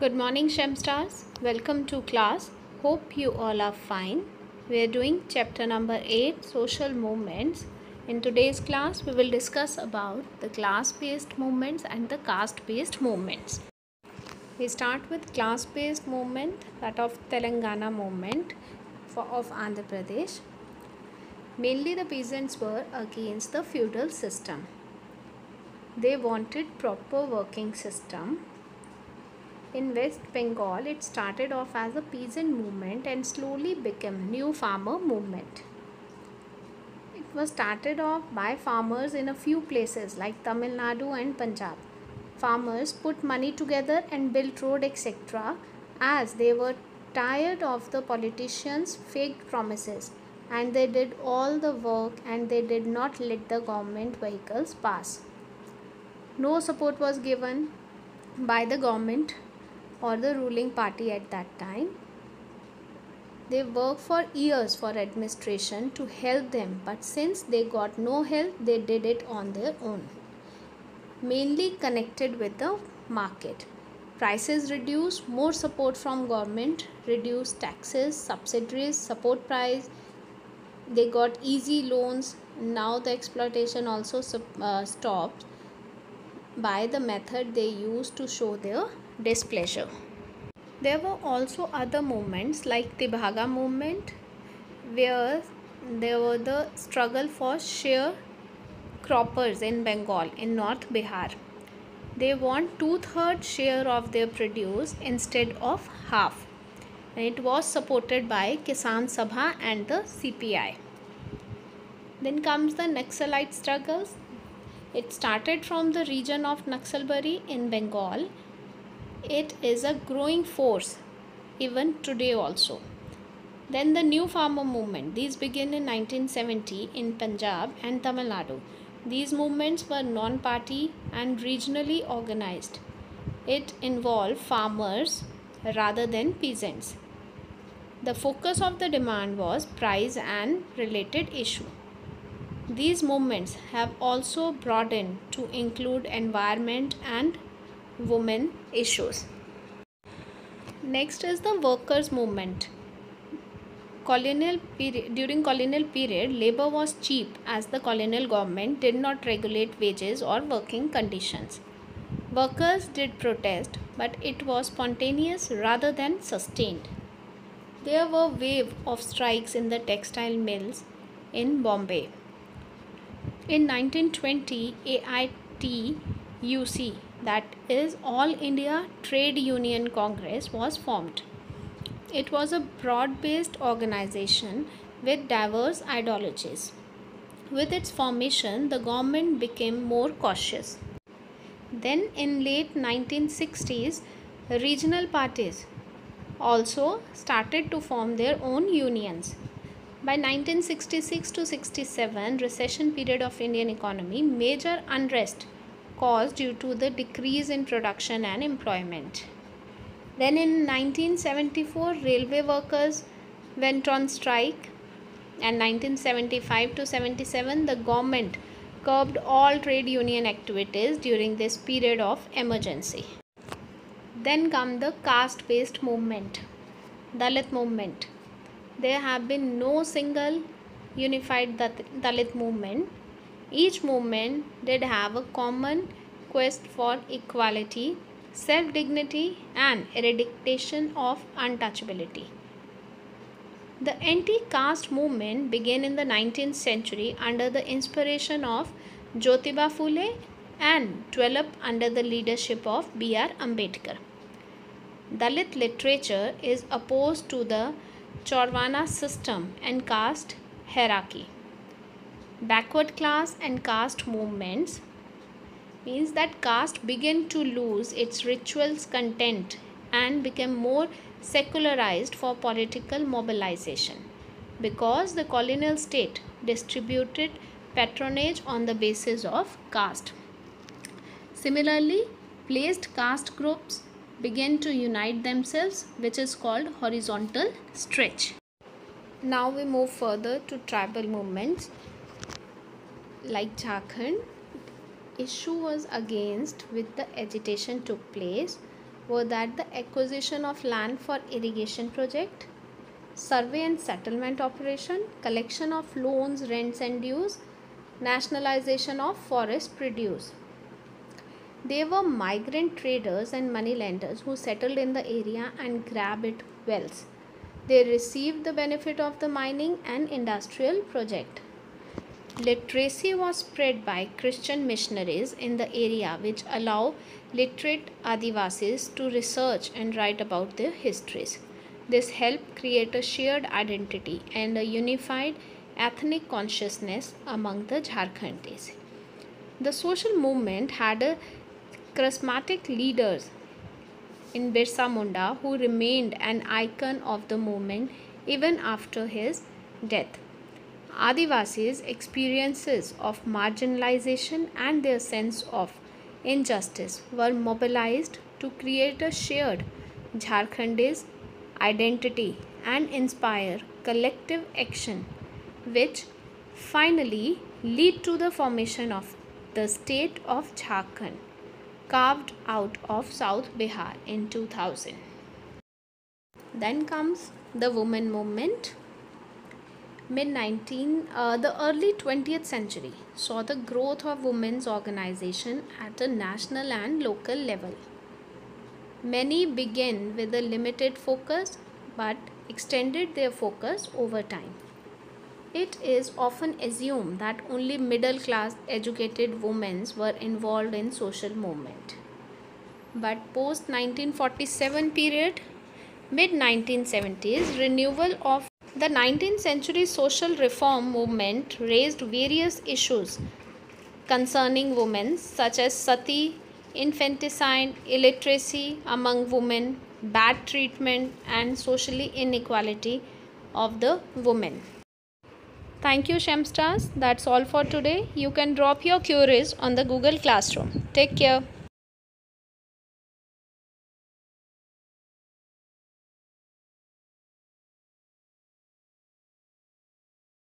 Good morning, Shem Stars. Welcome to class. Hope you all are fine. We are doing chapter number 8, Social Movements. In today's class, we will discuss about the class-based movements and the caste-based movements. We start with class-based movement, that of Telangana movement of Andhra Pradesh. Mainly the peasants were against the feudal system. They wanted proper working system. In West Bengal, it started off as a peasant movement and slowly became new farmer movement. It was started off by farmers in a few places like Tamil Nadu and Punjab. Farmers put money together and built road etc. as they were tired of the politicians' fake promises, and they did all the work and they did not let the government vehicles pass. No support was given by the government or the ruling party at that time. They worked for years for administration to help them, but since they got no help, they did it on their own. Mainly connected with the market. Prices reduced, more support from government, reduced taxes, subsidies, support price. They got easy loans. Now the exploitation also stops by the method they used to show their displeasure. There were also other movements like the Bhaga movement, where there were the struggle for sharecroppers in Bengal, in North Bihar. They want 2/3 share of their produce instead of half. And it was supported by Kisan Sabha and the CPI. Then comes the Naxalite struggles. It started from the region of Naxalbari in Bengal. It is a growing force even today also. Then the new farmer movement. These began in 1970 in Punjab and Tamil Nadu. These movements were non-party and regionally organized. It involved farmers rather than peasants. The focus of the demand was price and related issue. These movements have also broadened to include environment and women issues. Next is the workers' movement. During colonial period, labor was cheap as the colonial government did not regulate wages or working conditions. Workers did protest, but it was spontaneous rather than sustained. There were wave of strikes in the textile mills in Bombay. In 1920, AITUC, that is All India Trade Union Congress, was formed. It was a broad-based organization with diverse ideologies. With its formation, the government became more cautious. Then in late 1960s, regional parties also started to form their own unions. By 1966 to 67, recession period of Indian economy, major unrest caused due to the decrease in production and employment. Then in 1974, railway workers went on strike, and 1975 to 77, the government curbed all trade union activities during this period of emergency. Then come the caste-based movement, Dalit movement. There have been no single unified Dalit movement. Each movement did have a common quest for equality, self-dignity and eradication of untouchability. The anti-caste movement began in the 19th century under the inspiration of Jyotiba Phule and developed under the leadership of B.R. Ambedkar. Dalit literature is opposed to the Chaurvana system and caste hierarchy. Backward class and caste movements means that caste began to lose its rituals content and became more secularized for political mobilization because the colonial state distributed patronage on the basis of caste. Similarly, placed caste groups began to unite themselves, which is called horizontal stretch. Now we move further to tribal movements like Jharkhand. Issue was against with the agitation took place were that the acquisition of land for irrigation project, survey and settlement operation, collection of loans, rents and dues, nationalization of forest produce. They were migrant traders and moneylenders who settled in the area and grabbed its wealth. They received the benefit of the mining and industrial project. Literacy was spread by Christian missionaries in the area, which allow literate Adivasis to research and write about their histories. This helped create a shared identity and a unified ethnic consciousness among the Jharkhandis. The social movement had a charismatic leader in Birsa Munda who remained an icon of the movement even after his death. Adivasis' experiences of marginalization and their sense of injustice were mobilized to create a shared Jharkhandese identity and inspire collective action, which finally lead to the formation of the state of Jharkhand, carved out of South Bihar in 2000. Then comes the women movement. The early 20th century saw the growth of women's organization at a national and local level. Many began with a limited focus but extended their focus over time. It is often assumed that only middle class educated women were involved in social movement. But post 1947 period, mid 1970s renewal of the 19th century social reform movement raised various issues concerning women such as sati, infanticide, illiteracy among women, bad treatment and social inequality of the women. Thank you, Shemstars. That's all for today. You can drop your queries on the Google Classroom. Take care.